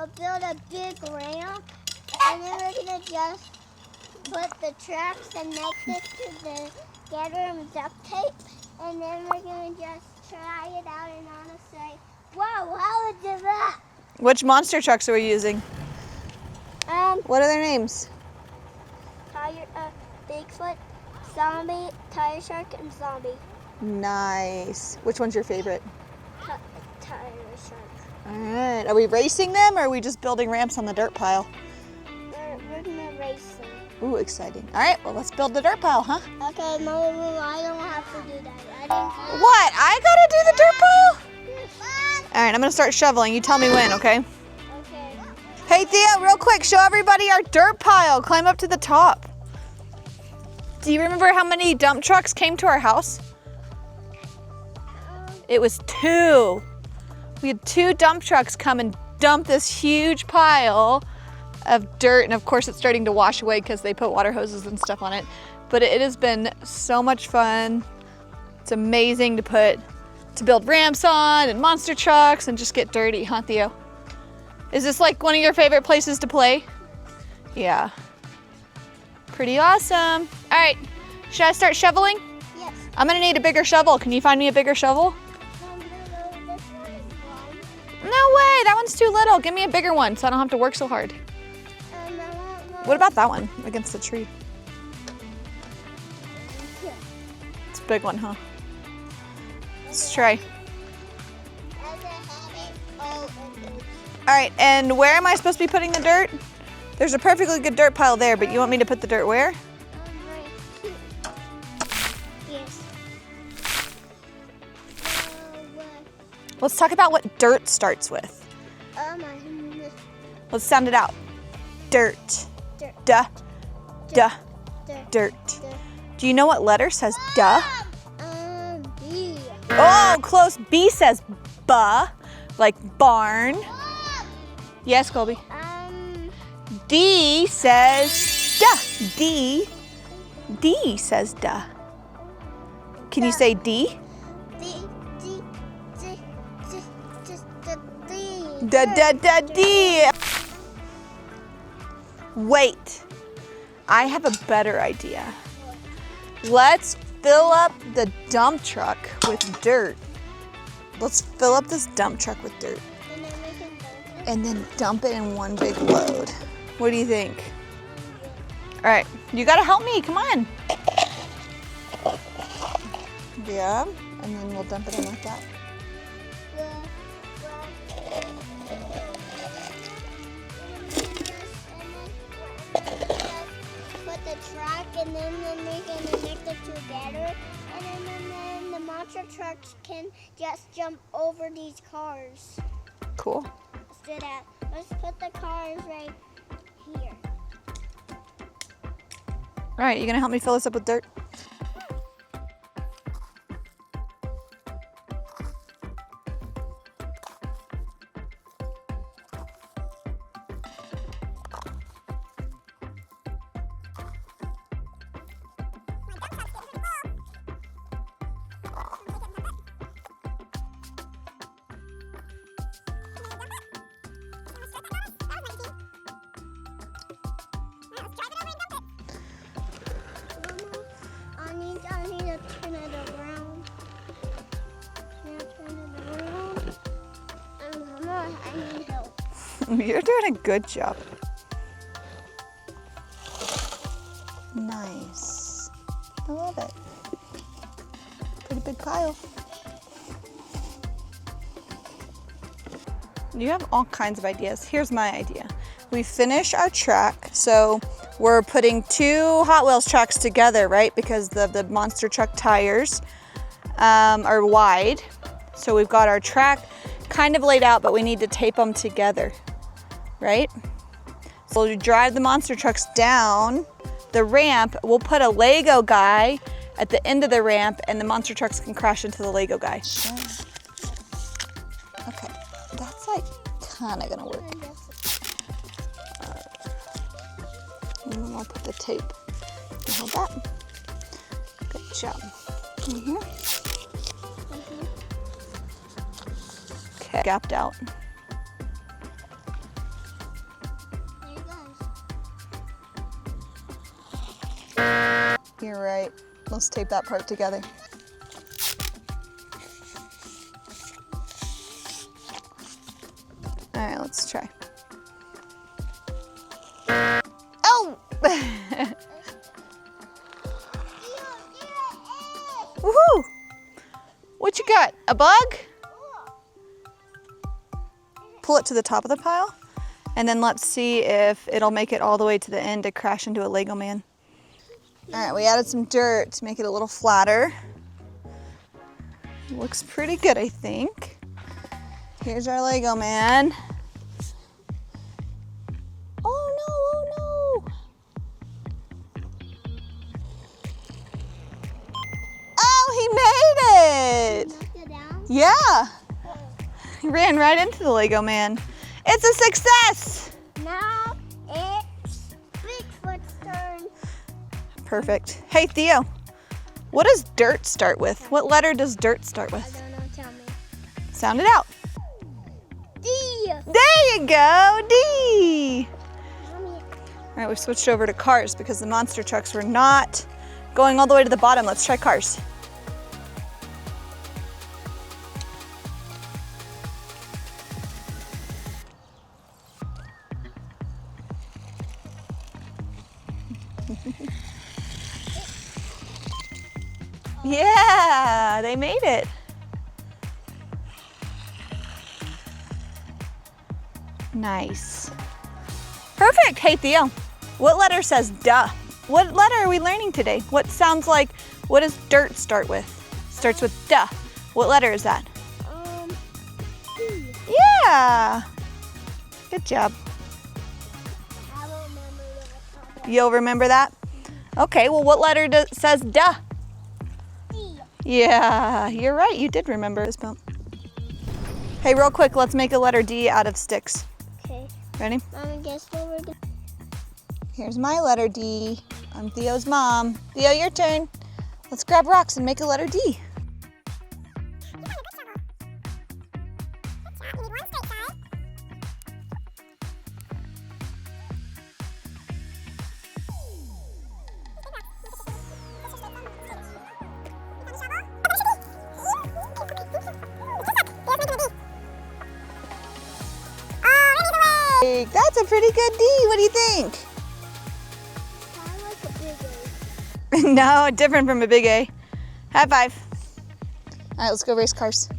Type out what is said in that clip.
build a big ramp, and then we're gonna just put the tracks and make this together and duct tape, and then we're gonna just try it out and Anna say, "Wow, how did that?" Which monster trucks are we using? What are their names? Bigfoot, Zombie, Tire Shark, and Zombie. Nice. Which one's your favorite? Tire Shark. All right. Are we racing them, or are we just building ramps on the dirt pile? We're gonna race them. Ooh, exciting. All right, well, let's build the dirt pile, huh? Okay, Mom, I don't have to do that. What? I gotta do the dirt pile? All right, I'm gonna start shoveling. You tell me when, okay? Okay. Hey, Theo, real quick, show everybody our dirt pile. Climb up to the top. Do you remember how many dump trucks came to our house? It was 2. We had 2 dump trucks come and dump this huge pile of dirt, and of course it's starting to wash away because they put water hoses and stuff on it. But it has been so much fun. It's amazing to build ramps on and monster trucks and just get dirty, huh, Theo? Is this like one of your favorite places to play? Yeah. Pretty awesome. All right, should I start shoveling? Yes. I'm gonna need a bigger shovel. Can you find me a bigger shovel? No way, that one's too little. Give me a bigger one so I don't have to work so hard. What about that one against the tree? Yeah. It's a big one, huh? Let's try. All right, and where am I supposed to be putting the dirt? There's a perfectly good dirt pile there, but you want me to put the dirt where? Right here. Yes. Let's talk about what dirt starts with. Oh my goodness. Let's sound it out. Dirt. Dirt. Duh. Duh. Dirt. Dirt. Do you know what letter says duh? B. Oh, close. B says buh, like barn. Yes, Colby. D says duh. D says duh. Can you say D? D. Wait, I have a better idea. Let's fill up the dump truck with dirt. Let's fill up this dump truck with dirt. And then dump it in one big load. What do you think? All right, you gotta help me, come on. Yeah, and then we'll dump it in like that. Put the truck and then we're gonna connect it together, and then the monster trucks can just jump over these cars. Cool. Let's do that. Let's put the cars right here. All right, you gonna help me fill this up with dirt? I need to turn it around. Turn it around. I need help. You're doing a good job. Nice. I love it. Pretty big pile. You have all kinds of ideas. Here's my idea. We finish our track, so we're putting 2 Hot Wheels tracks together, right? Because the monster truck tires are wide. So we've got our track kind of laid out, but we need to tape them together, right? So we drive the monster trucks down the ramp. We'll put a Lego guy at the end of the ramp, and the monster trucks can crash into the Lego guy. Okay, that's like kind of gonna work. And then I'll put the tape. You hold that. Good job. In here. Okay, gapped out. You're right. Let's tape that part together. All right, let's try. Oh! Woohoo! What you got? A bug? Pull it to the top of the pile, and then let's see if it'll make it all the way to the end to crash into a Lego man. All right, we added some dirt to make it a little flatter. Looks pretty good, I think. Here's our Lego man. Oh no, oh no. Oh, he made it! Knock it down. Yeah. He ran right into the Lego man. It's a success! Now it's Bigfoot's turn. Perfect. Hey, Theo, what does dirt start with? What letter does dirt start I with? don't know, tell me. Sound it out. D. There you go, D. Mommy. All right, we switched over to cars because the monster trucks were not going all the way to the bottom. Let's try cars. Yeah, they made it. Nice. Perfect. Hey, Theo, what letter says duh? What letter are we learning today? What sounds like, what does dirt start with? Starts with duh. What letter is that? D. Yeah. Good job. I will remember that. You'll remember that? Okay, well, what letter says duh? D. Yeah, you're right. You did remember this bump. Hey, real quick, let's make a letter D out of sticks. Okay. Ready? Mommy, guess what we're doing? Here's my letter D. I'm Theo's mom. Theo, your turn. Let's grab rocks and make a letter D. That's a pretty good D. What do you think? I like a big A. No, different from a big A. High five. All right, let's go race cars.